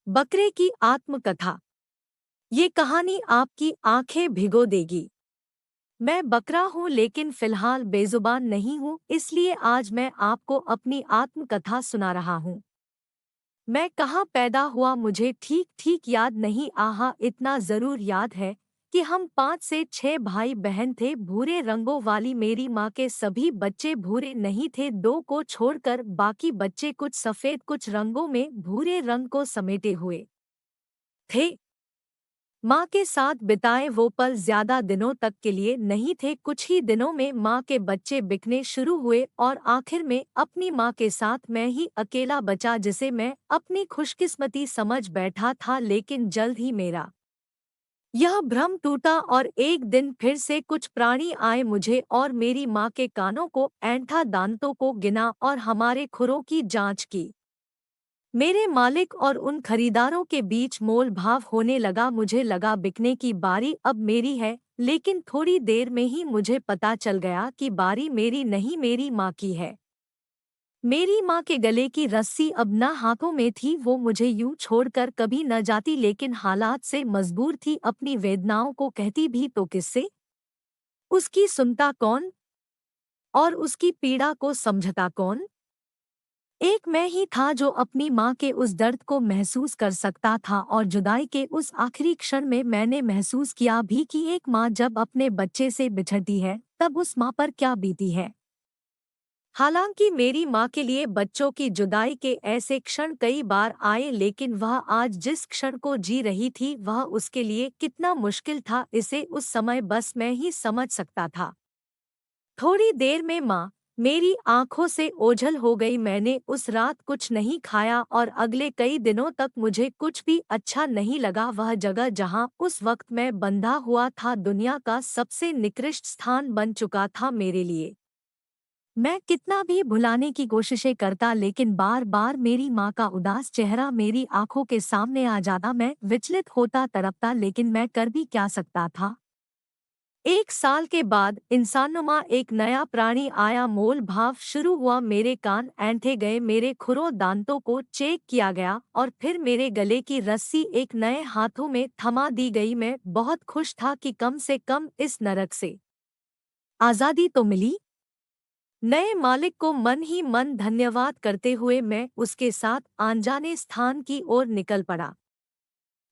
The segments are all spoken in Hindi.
बकरे की आत्मकथा। ये कहानी आपकी आंखें भिगो देगी। मैं बकरा हूँ लेकिन फिलहाल बेजुबान नहीं हूँ, इसलिए आज मैं आपको अपनी आत्मकथा सुना रहा हूँ। मैं कहाँ पैदा हुआ मुझे ठीक ठीक याद नहीं, आहा इतना जरूर याद है कि हम 5 से 6 भाई बहन थे। भूरे रंगों वाली मेरी माँ के सभी बच्चे भूरे नहीं थे, 2 को छोड़कर बाकी बच्चे कुछ सफेद कुछ रंगों में भूरे रंग को समेटे हुए थे। माँ के साथ बिताए वो पल ज्यादा दिनों तक के लिए नहीं थे, कुछ ही दिनों में माँ के बच्चे बिकने शुरू हुए और आखिर में अपनी माँ के साथ मैं ही अकेला बचा, जिसे मैं अपनी खुशकिस्मती समझ बैठा था। लेकिन जल्द ही मेरा यह भ्रम टूटा और एक दिन फिर से कुछ प्राणी आए, मुझे और मेरी माँ के कानों को ऐंठा, दांतों को गिना और हमारे खुरों की जांच की। मेरे मालिक और उन खरीदारों के बीच मोल भाव होने लगा। मुझे लगा बिकने की बारी अब मेरी है, लेकिन थोड़ी देर में ही मुझे पता चल गया कि बारी मेरी नहीं, मेरी माँ की है। मेरी माँ के गले की रस्सी अब न हाथों में थी, वो मुझे यूं छोड़कर कभी न जाती, लेकिन हालात से मजबूर थी। अपनी वेदनाओं को कहती भी तो किससे, उसकी सुनता कौन और उसकी पीड़ा को समझता कौन। एक मैं ही था जो अपनी माँ के उस दर्द को महसूस कर सकता था, और जुदाई के उस आखिरी क्षण में मैंने महसूस किया भी कि एक माँ जब अपने बच्चे से बिछड़ती है तब उस माँ पर क्या बीती है। हालांकि मेरी माँ के लिए बच्चों की जुदाई के ऐसे क्षण कई बार आए, लेकिन वह आज जिस क्षण को जी रही थी वह उसके लिए कितना मुश्किल था, इसे उस समय बस मैं ही समझ सकता था। थोड़ी देर में माँ मेरी आंखों से ओझल हो गई। मैंने उस रात कुछ नहीं खाया और अगले कई दिनों तक मुझे कुछ भी अच्छा नहीं लगा। वह जगह जहाँ उस वक्त मैं बंधा हुआ था दुनिया का सबसे निकृष्ट स्थान बन चुका था मेरे लिए। मैं कितना भी भुलाने की कोशिशें करता, लेकिन बार बार मेरी माँ का उदास चेहरा मेरी आंखों के सामने आ जाता। मैं विचलित होता, तड़पता, लेकिन मैं कर भी क्या सकता था। 1 साल के बाद इंसानुमा एक नया प्राणी आया, मोल भाव शुरू हुआ, मेरे कान ऐंठे गए, मेरे खुरों दांतों को चेक किया गया और फिर मेरे गले की रस्सी एक नए हाथों में थमा दी गई। मैं बहुत खुश था कि कम से कम इस नरक से आज़ादी तो मिली। नए मालिक को मन ही मन धन्यवाद करते हुए मैं उसके साथ अनजाने स्थान की ओर निकल पड़ा।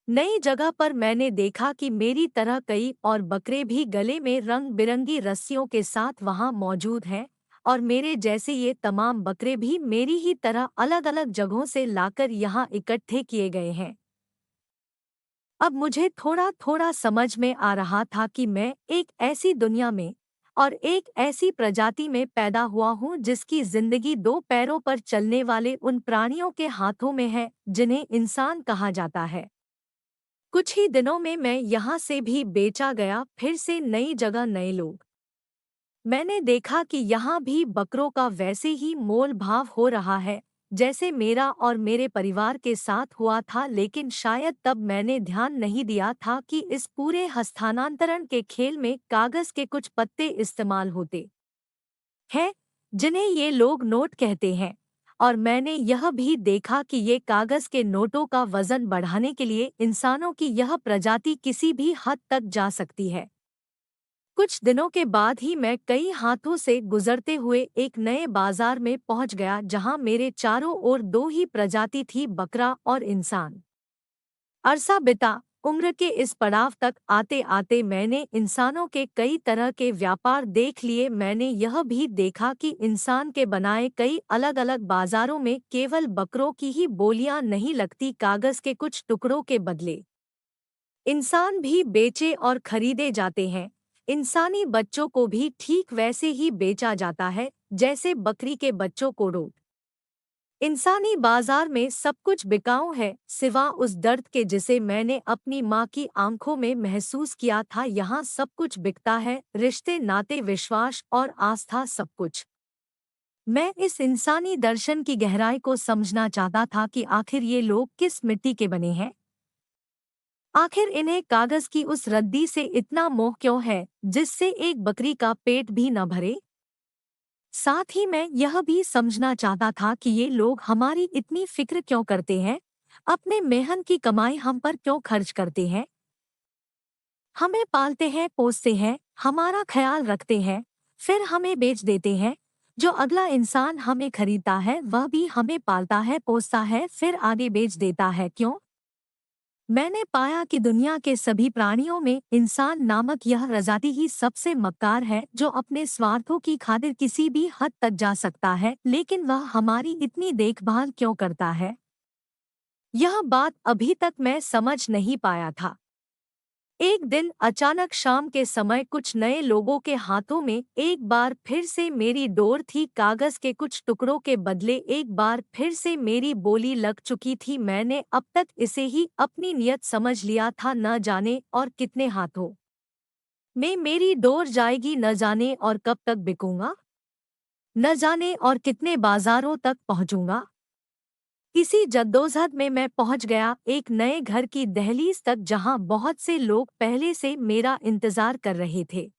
नई जगह पर मैंने देखा कि मेरी तरह कई और बकरे भी गले में रंग बिरंगी रस्सियों के साथ वहां मौजूद हैं, और मेरे जैसे ये तमाम बकरे भी मेरी ही तरह अलग अलग जगहों से लाकर यहाँ इकट्ठे किए गए हैं। अब मुझे थोड़ा थोड़ा समझ में आ रहा था कि मैं एक ऐसी दुनिया में और एक ऐसी प्रजाति में पैदा हुआ हूँ जिसकी जिंदगी 2 पैरों पर चलने वाले उन प्राणियों के हाथों में है जिन्हें इंसान कहा जाता है। कुछ ही दिनों में मैं यहाँ से भी बेचा गया, फिर से नई जगह, नए लोग। मैंने देखा कि यहाँ भी बकरों का वैसे ही मोल भाव हो रहा है जैसे मेरा और मेरे परिवार के साथ हुआ था, लेकिन शायद तब मैंने ध्यान नहीं दिया था कि इस पूरे हस्तांतरण के खेल में कागज के कुछ पत्ते इस्तेमाल होते हैं जिन्हें ये लोग नोट कहते हैं। और मैंने यह भी देखा कि ये कागज के नोटों का वजन बढ़ाने के लिए इंसानों की यह प्रजाति किसी भी हद तक जा सकती है। कुछ दिनों के बाद ही मैं कई हाथों से गुजरते हुए एक नए बाजार में पहुंच गया जहां मेरे चारों ओर 2 ही प्रजाति थी, बकरा और इंसान। अरसा बिता, उम्र के इस पड़ाव तक आते आते मैंने इंसानों के कई तरह के व्यापार देख लिए। मैंने यह भी देखा कि इंसान के बनाए कई अलग अलग बाजारों में केवल बकरों की ही बोलियां नहीं लगती, कागज के कुछ टुकड़ों के बदले इंसान भी बेचे और खरीदे जाते हैं। इंसानी बच्चों को भी ठीक वैसे ही बेचा जाता है जैसे बकरी के बच्चों को रोट। इंसानी बाजार में सब कुछ बिकाऊ है सिवा उस दर्द के जिसे मैंने अपनी माँ की आंखों में महसूस किया था। यहाँ सब कुछ बिकता है, रिश्ते, नाते, विश्वास और आस्था, सब कुछ। मैं इस इंसानी दर्शन की गहराई को समझना चाहता था कि आखिर ये लोग किस मिट्टी के बने हैं। आखिर इन्हें कागज की उस रद्दी से इतना मोह क्यों है जिससे एक बकरी का पेट भी न भरे। साथ ही मैं यह भी समझना चाहता था कि ये लोग हमारी इतनी फिक्र क्यों करते हैं। अपने मेहनत की कमाई हम पर क्यों खर्च करते हैं? हमें पालते हैं, पोसते हैं, हमारा ख्याल रखते हैं, फिर हमें बेच देते हैं। जो अगला इंसान हमें खरीदता है वह भी हमें पालता है, पोसता है, फिर आगे बेच देता है। क्यों? मैंने पाया कि दुनिया के सभी प्राणियों में इंसान नामक यह प्रजाति ही सबसे मक्कार है, जो अपने स्वार्थों की खातिर किसी भी हद तक जा सकता है, लेकिन वह हमारी इतनी देखभाल क्यों करता है? यह बात अभी तक मैं समझ नहीं पाया था। एक दिन अचानक शाम के समय कुछ नए लोगों के हाथों में एक बार फिर से मेरी डोर थी, कागज के कुछ टुकड़ों के बदले एक बार फिर से मेरी बोली लग चुकी थी। मैंने अब तक इसे ही अपनी नियत समझ लिया था, न जाने और कितने हाथों में मेरी डोर जाएगी, न जाने और कब तक बिकूंगा, न जाने और कितने बाजारों तक पहुंचूंगा। इसी जद्दोजहद में मैं पहुंच गया एक नए घर की दहलीज तक, जहां बहुत से लोग पहले से मेरा इंतजार कर रहे थे।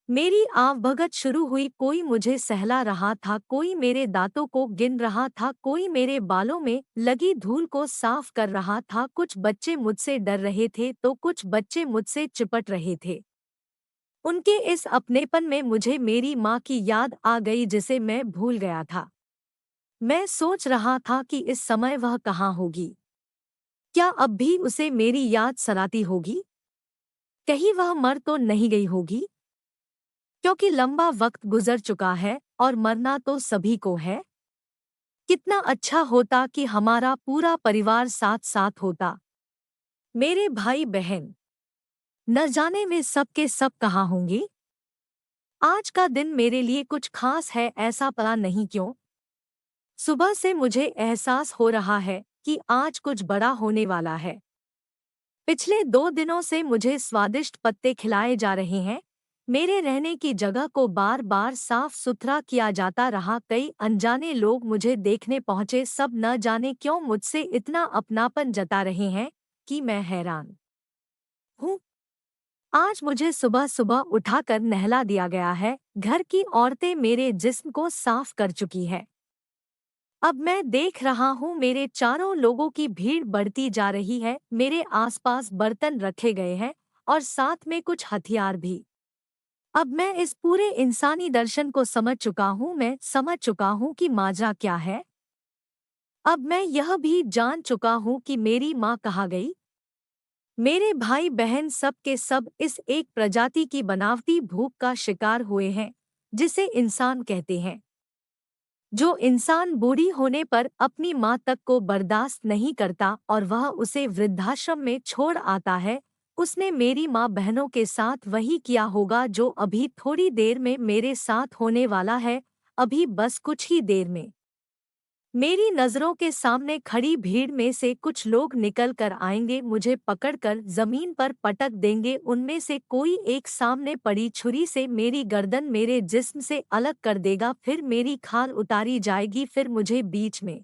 मेरी आवभगत शुरू हुई। कोई मुझे सहला रहा था, कोई मेरे दांतों को गिन रहा था, कोई मेरे बालों में लगी धूल को साफ कर रहा था। कुछ बच्चे मुझसे डर रहे थे तो कुछ बच्चे मुझसे चिपट रहे थे। उनके इस अपनेपन में मुझे मेरी माँ की याद आ गई, जिसे मैं भूल गया था। मैं सोच रहा था कि इस समय वह कहाँ होगी। क्या अब भी उसे मेरी याद सताती होगी? कहीं वह मर तो नहीं गई होगी? क्योंकि लंबा वक्त गुजर चुका है और मरना तो सभी को है। कितना अच्छा होता कि हमारा पूरा परिवार साथ साथ होता। मेरे भाई बहन न जाने वे सब के सब कहाँ होंगे। आज का दिन मेरे लिए कुछ खास है, ऐसा पता नहीं क्यों। सुबह से मुझे एहसास हो रहा है कि आज कुछ बड़ा होने वाला है। पिछले 2 दिनों से मुझे स्वादिष्ट पत्ते खिलाए जा रहे हैं। मेरे रहने की जगह को बार बार साफ सुथरा किया जाता रहा। कई अनजाने लोग मुझे देखने पहुंचे, सब न जाने क्यों मुझसे इतना अपनापन जता रहे हैं कि मैं हैरान हूँ। आज मुझे सुबह सुबह उठाकर नहला दिया गया है। घर की औरतें मेरे जिस्म को साफ कर चुकी है। अब मैं देख रहा हूँ मेरे चारों लोगों की भीड़ बढ़ती जा रही है। मेरे आसपास बर्तन रखे गए हैं और साथ में कुछ हथियार भी। अब मैं इस पूरे इंसानी दर्शन को समझ चुका हूँ। मैं समझ चुका हूँ कि माजरा क्या है। अब मैं यह भी जान चुका हूँ कि मेरी माँ कहाँ गई। मेरे भाई बहन सब के सब इस एक प्रजाति की बनावटी भूख का शिकार हुए हैं, जिसे इंसान कहते हैं। जो इंसान बूढ़ी होने पर अपनी माँ तक को बर्दाश्त नहीं करता और वह उसे वृद्धाश्रम में छोड़ आता है, उसने मेरी माँ बहनों के साथ वही किया होगा जो अभी थोड़ी देर में मेरे साथ होने वाला है। अभी बस कुछ ही देर में मेरी नज़रों के सामने खड़ी भीड़ में से कुछ लोग निकल कर आएंगे, मुझे पकड़कर जमीन पर पटक देंगे। उनमें से कोई एक सामने पड़ी छुरी से मेरी गर्दन मेरे जिस्म से अलग कर देगा, फिर मेरी खाल उतारी जाएगी, फिर मुझे बीच में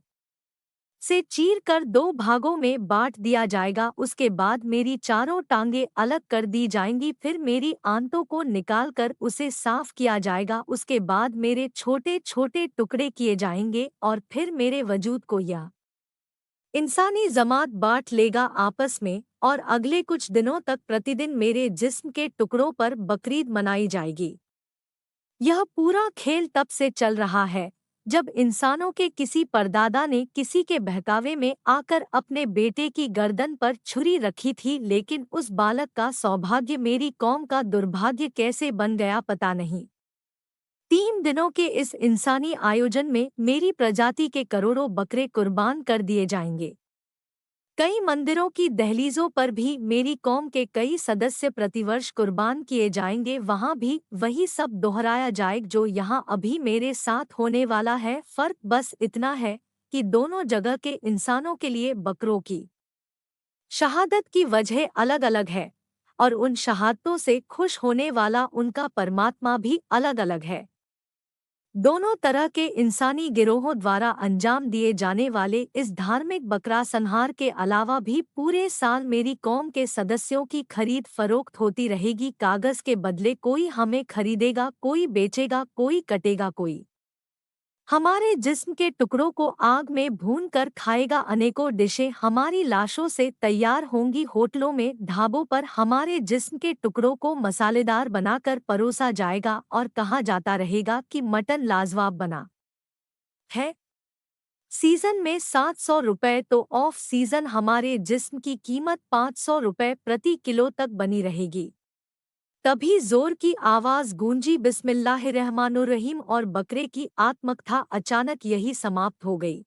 से चीर कर 2 भागों में बांट दिया जाएगा। उसके बाद मेरी चारों टांगें अलग कर दी जाएंगी, फिर मेरी आंतों को निकाल कर उसे साफ किया जाएगा। उसके बाद मेरे छोटे छोटे टुकड़े किए जाएंगे और फिर मेरे वजूद को या इंसानी जमात बांट लेगा आपस में, और अगले कुछ दिनों तक प्रतिदिन मेरे जिस्म के टुकड़ों पर बकरीद मनाई जाएगी। यह पूरा खेल तब से चल रहा है जब इंसानों के किसी परदादा ने किसी के बहकावे में आकर अपने बेटे की गर्दन पर छुरी रखी थी, लेकिन उस बालक का सौभाग्य मेरी कौम का दुर्भाग्य कैसे बन गया पता नहीं। 3 दिनों के इस इंसानी आयोजन में मेरी प्रजाति के करोड़ों बकरे कुर्बान कर दिए जाएंगे। कई मंदिरों की दहलीजों पर भी मेरी कौम के कई सदस्य प्रतिवर्ष कुर्बान किए जाएंगे। वहां भी वही सब दोहराया जाएगा जो यहाँ अभी मेरे साथ होने वाला है। फर्क बस इतना है कि दोनों जगह के इंसानों के लिए बकरों की शहादत की वजह अलग अलग है और उन शहादतों से खुश होने वाला उनका परमात्मा भी अलग अलग है। दोनों तरह के इंसानी गिरोहों द्वारा अंजाम दिए जाने वाले इस धार्मिक बकरा संहार के अलावा भी पूरे साल मेरी कौम के सदस्यों की खरीद फरोख्त होती रहेगी। कागज के बदले कोई हमें खरीदेगा, कोई बेचेगा, कोई कटेगा, कोई हमारे जिस्म के टुकड़ों को आग में भून कर खाएगा। अनेकों डिशें हमारी लाशों से तैयार होंगी। होटलों में, ढाबों पर हमारे जिस्म के टुकड़ों को मसालेदार बनाकर परोसा जाएगा और कहा जाता रहेगा कि मटन लाजवाब बना है। सीजन में 700 रुपए तो ऑफ सीजन हमारे जिस्म की कीमत 500 रुपए प्रति किलो तक बनी रहेगी। तभी जोर की आवाज गूंजी, बिस्मिल्लाहिर्रहमानुर्रहीम, और बकरे की आत्मकथा अचानक यही समाप्त हो गई।